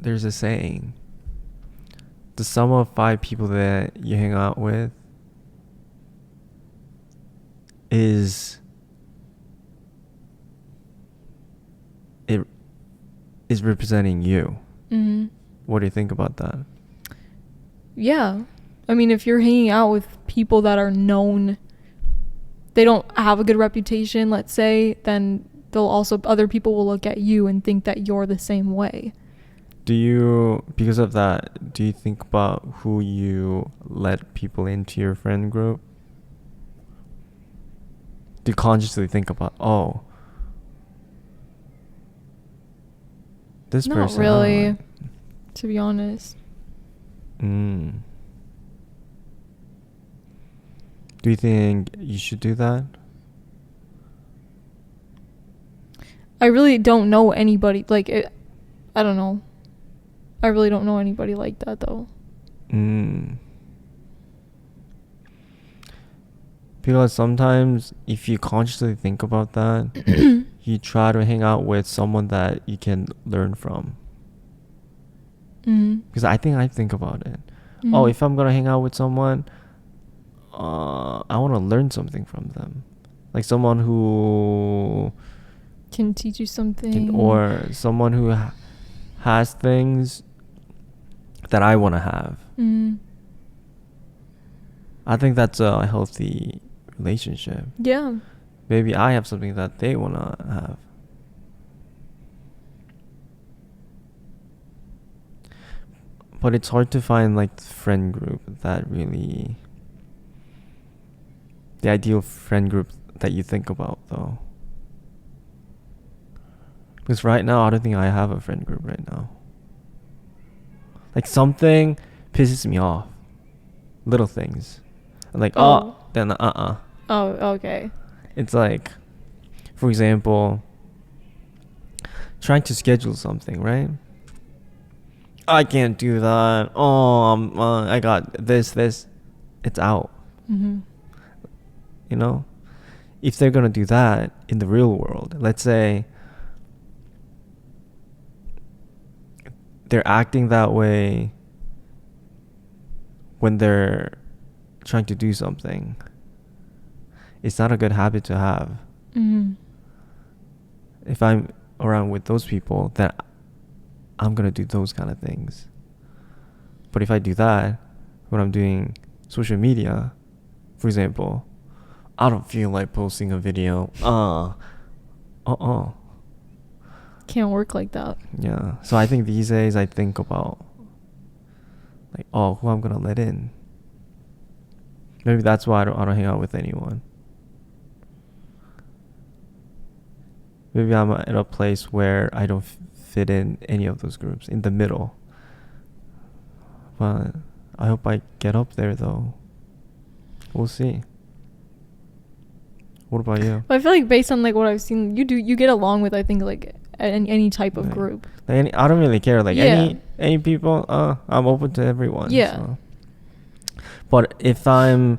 there's a saying: the sum of 5 people that you hang out with is representing you. What do you think about that? Yeah. I mean, if you're hanging out with people that are known, they don't have a good reputation, let's say, then other people will look at you and think that you're the same way. Because of that, do you think about who you let people into your friend group? Do you consciously think about, oh, This Not person. really, to be honest. Do you think you should do that? I really don't know anybody I don't know. I really don't know anybody like that though. Because sometimes if you consciously think about that, you try to hang out with someone that you can learn from. Because I think about it. Oh, if I'm gonna hang out with someone, I want to learn something from them, like someone who can teach you something, or someone who has things that I want to have. I think that's a healthy relationship. Yeah. Maybe I have something that they want to have. But it's hard to find like the friend group that really, the ideal friend group that you think about though. Because right now I don't think I have a friend group right now. Like something pisses me off. Little things. I'm like, then Oh, okay. It's like, for example, trying to schedule something, right? I can't do that. I got this. It's out. You know? If they're going to do that in the real world, let's say they're acting that way when they're trying to do something, it's not a good habit to have. If I'm around with those people, then I'm gonna do those kind of things. But if I do that when I'm doing social media, for example, I don't feel like posting a video. Can't work like that. Yeah. So I think these days I think about like, who I'm gonna let in. Maybe that's why I don't hang out with anyone. Maybe I'm at a place where I don't fit in any of those groups, in the middle. But I hope I get up there though. We'll see. What about you? I feel like based on like what I've seen, you get along with, I think, like any type of group. Like I don't really care. Like any people, I'm open to everyone. Yeah. So. But if I'm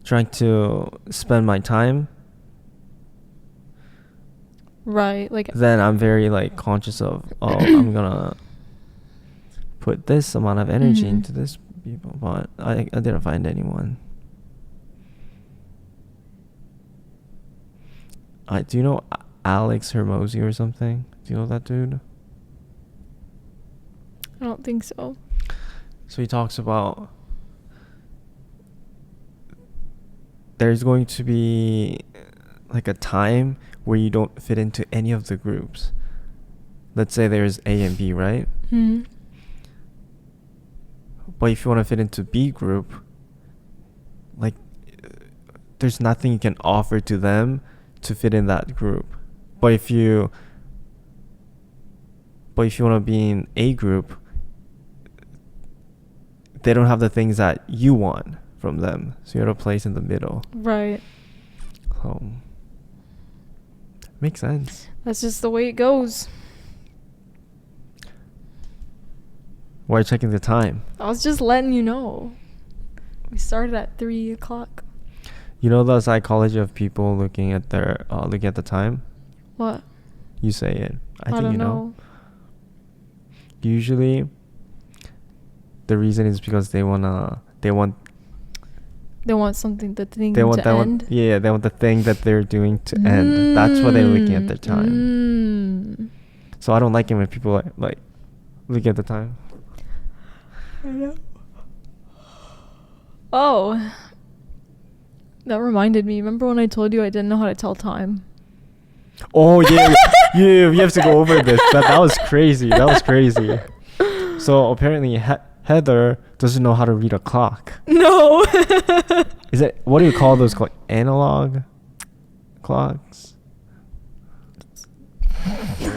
trying to spend my time, right, like, then I'm very like conscious of, I'm gonna put this amount of energy into this people. But I didn't find anyone. Do you know Alex Hermosi or something? Do you know that dude? I don't think so. So he talks about there's going to be like a time where you don't fit into any of the groups. Let's say there's A and B, right? But if you want to fit into B group, like there's nothing you can offer to them to fit in that group. But if you want to be in A group, they don't have the things that you want from them, so you're at a place in the middle. Right. Makes sense. That's just the way it goes. Why are you checking the time? I was just letting you know. We started at 3:00. You know the psychology of people looking at the time? What? You say it. I think don't you know. Usually the reason is because they want something, the thing they want to end. They want the thing that they're doing to end. That's why they're looking at their time. So I don't like it when people like look at the time. I know. Oh, that reminded me. Remember when I told you I didn't know how to tell time? Oh yeah, you have to go over this. That was crazy. So apparently Heather doesn't know how to read a clock. No. Is it, what do you call those analog clocks?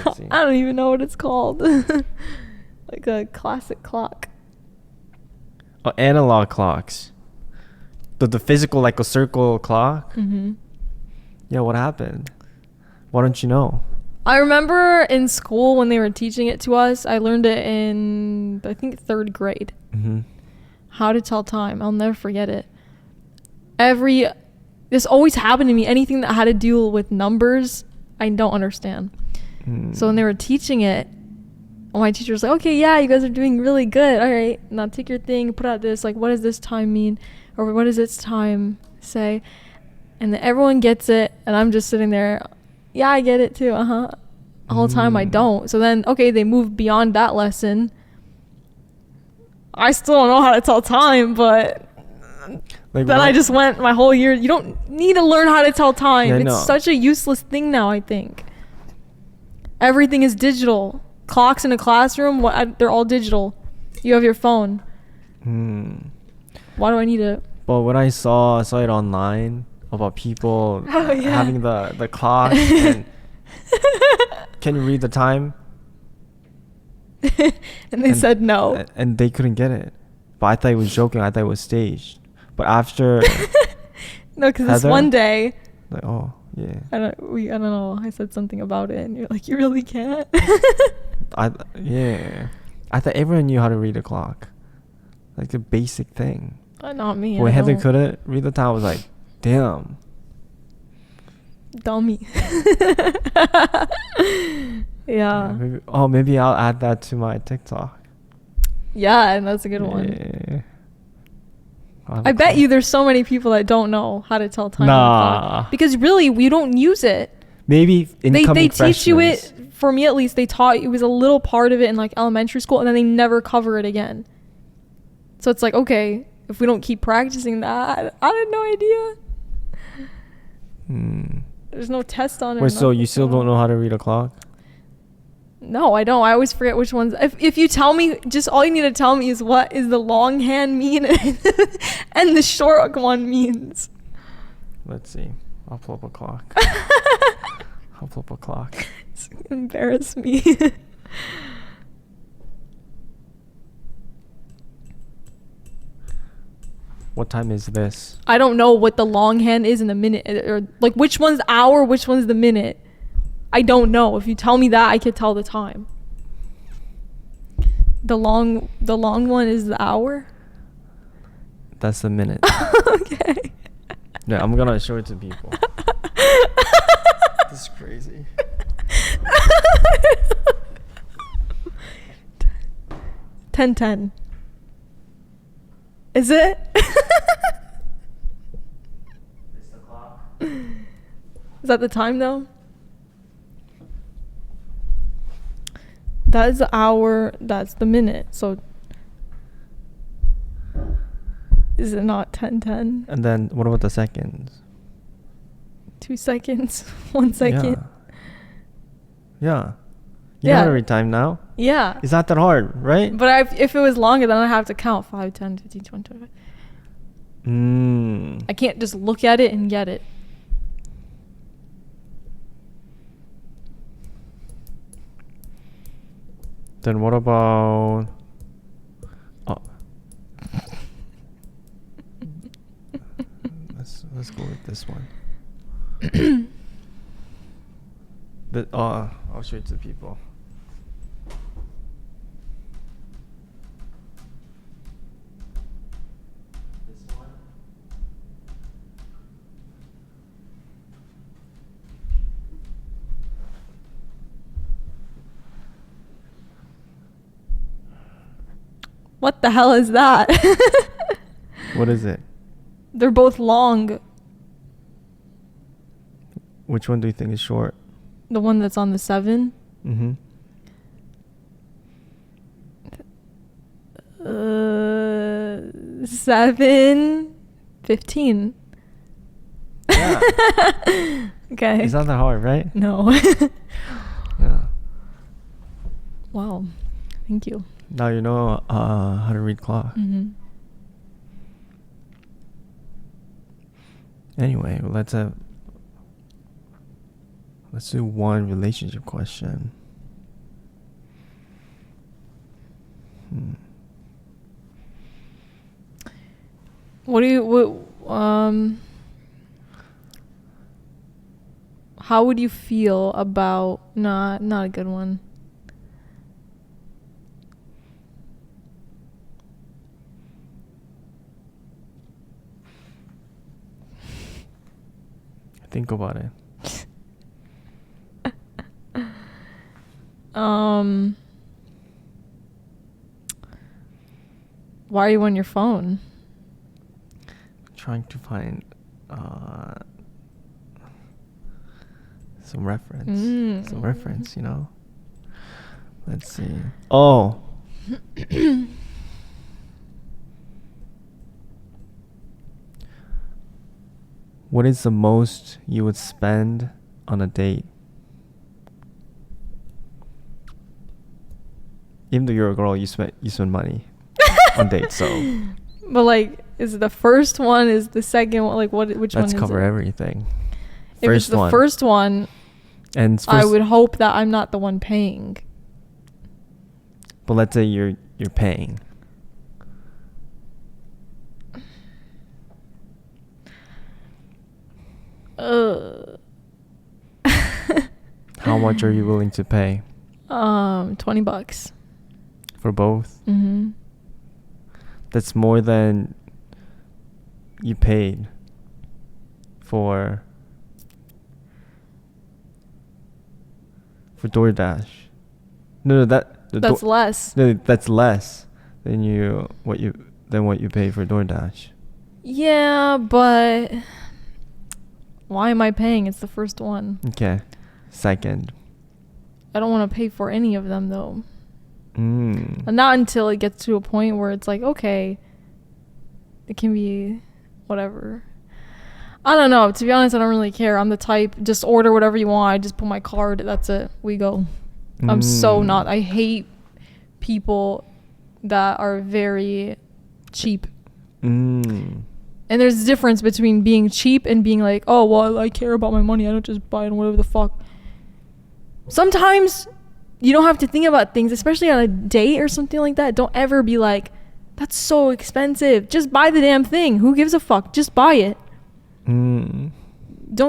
Let's see. I don't even know what it's called. Like a classic clock. Oh, analog clocks. The physical, like a circle clock. Mm-hmm. Yeah, what happened? Why don't you know? I remember in school when they were teaching it to us, I learned it in, I think, 3rd grade. Mm-hmm. How to tell time. I'll never forget it. This always happened to me. Anything that had to do with numbers, I don't understand. So when they were teaching it, my teacher was like, okay, yeah, you guys are doing really good. All right, now take your thing, put out this, like, what does this time mean? Or what does its time say? And then everyone gets it, and I'm just sitting there, yeah, I get it too, The whole time I don't. So then, okay, they move beyond that lesson. I still don't know how to tell time, but Like, then I just went my whole year. You don't need to learn how to tell time. Yeah, it's such a useless thing now, I think. Everything is digital. Clocks in a classroom, they're all digital. You have your phone. Why do I need it? Well, when I saw it online about people having the clock and can you read the time? And they said no. And they couldn't get it. But I thought he was joking. I thought it was staged. But after no, because this one day, like, oh yeah, I don't know. I said something about it, and you're like, you really can't. I thought everyone knew how to read a clock, like a basic thing. Not me. When Heather couldn't read the time, I was like, damn. Dummy. Yeah. Maybe I'll add that to my TikTok. Yeah, and that's a good one. Yeah. I bet you there's so many people that don't know how to tell time. Nah. Because really, we don't use it. Maybe they teach you it. For me, at least, they taught it was a little part of it in like elementary school, and then they never cover it again. So it's like, okay, if we don't keep practicing that, I had no idea. There's no test on it. Wait, so you still don't know how to read a clock? No, I don't. I always forget which ones. If you tell me, just all you need to tell me is what is the long hand mean and the short one means. Let's see. I'll pull up a clock. I'll pull up a clock. It's gonna embarrass me. What time is this? I don't know what the long hand is in the minute, or like which one's hour, which one's the minute. I don't know. If you tell me that, I could tell the time. The long one is the hour. That's the minute. Okay. Yeah, I'm gonna show it to people. This is crazy. 10:10. Is it? It's the clock. Is that the time though? That is the hour. That's the minute. So is it not 10:10? And then what about the seconds? 2 seconds. 1 second. Yeah. You know how to read time now? Yeah. It's not that hard, right? But if it was longer, then I have to count 5, 10, 15, 20, 25. I can't just look at it and get it. Then what about... Oh. Let's go with this one. I'll show it to people. This one. What the hell is that? What is it? They're both long. Which one do you think is short? The one that's on the 7. 7, 15. Yeah. Okay. It's not that hard, right? No. Yeah. Wow. Thank you. Now you know how to read clock. Anyway, let's do one relationship question. how would you feel about not a good one? Think about it. Why are you on your phone? Trying to find some reference, you know. Let's see. Oh. What is the most you would spend on a date? Even though you're a girl, you spend money on dates, so. But like, is it the first one? Is the second one? Like, which one is it? Let's cover everything. If it's the first one, and I would hope that I'm not the one paying. But let's say you're paying. How much are you willing to pay? $20 for both. Mm-hmm. That's more than you paid for DoorDash. No, that's less. No, that's less than what you pay for DoorDash. Yeah, but why am I paying? It's the first one. Okay. Second. I don't want to pay for any of them though. Not until it gets to a point where it's like, okay, it can be whatever. I don't know. To be honest, I don't really care. I'm the type, just order whatever you want. I just put my card. That's it. We go. I'm so not. I hate people that are very cheap. And there's a difference between being cheap and being like, oh, well, I care about my money. I don't just buy it whatever the fuck. Sometimes you don't have to think about things, especially on a date or something like that. Don't ever be like, that's so expensive. Just buy the damn thing. Who gives a fuck? Just buy it. Don't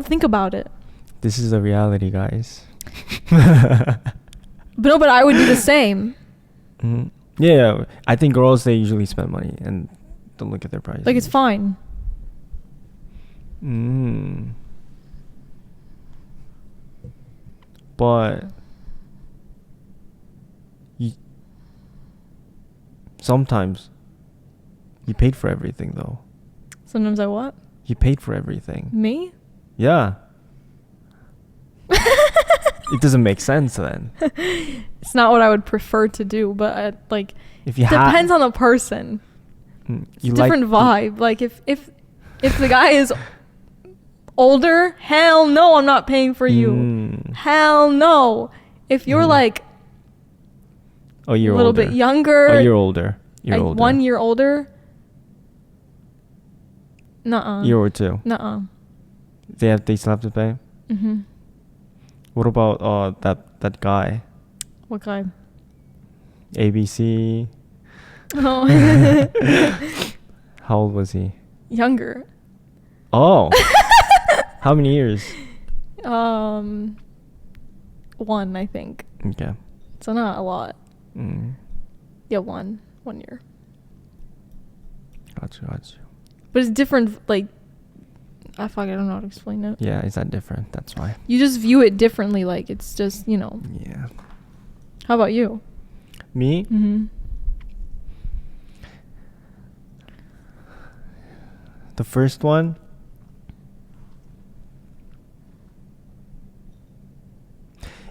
think about it. This is the reality, guys. But I would do the same. Yeah, I think girls, they usually spend money and don't look at their prices. Like, it's fine. But sometimes you paid for everything, though. Sometimes I what? You paid for everything. Me? Yeah. It doesn't make sense then. It's not what I would prefer to do, but like, if you depends on the person. It's different vibe. Like if the guy is older, hell no, I'm not paying for you. Hell no. If you're like a little bit younger. Oh, you're older. You're like older. 1 year older. Nuh-uh. Year or two. Nuh-uh. They still have to pay? Mm-hmm. What about that guy? What guy? ABC. Oh. How old was he? Younger. Oh. How many years? 1, I think. Okay. So not a lot. Yeah, 1 year. Gotcha. But it's different, like, I don't know how to explain it. Yeah, is that different? That's why. You just view it differently, like, it's just, you know. Yeah. How about you? Me? Mm-hmm. The first one?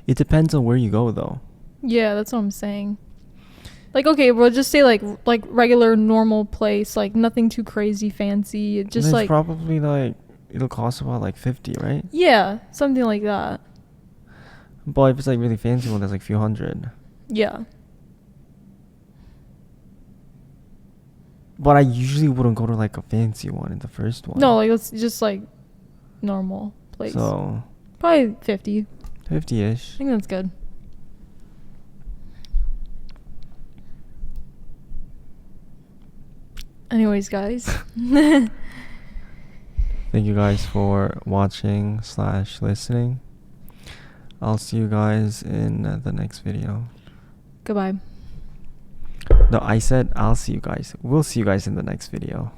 It depends on where you go, though. Yeah, that's what I'm saying. Like, okay, we'll just say like regular normal place, like nothing too crazy fancy. Just it's like probably like it'll cost about like 50, right? Yeah, something like that. But if it's like really fancy one, that's like a few hundred. Yeah. But I usually wouldn't go to like a fancy one in the first one. No, like it's just like normal place. So probably 50. 50-ish. I think that's good. Anyways, guys. Thank you guys for watching / listening. I'll see you guys in the next video. Goodbye. No, I said I'll see you guys. We'll see you guys in the next video.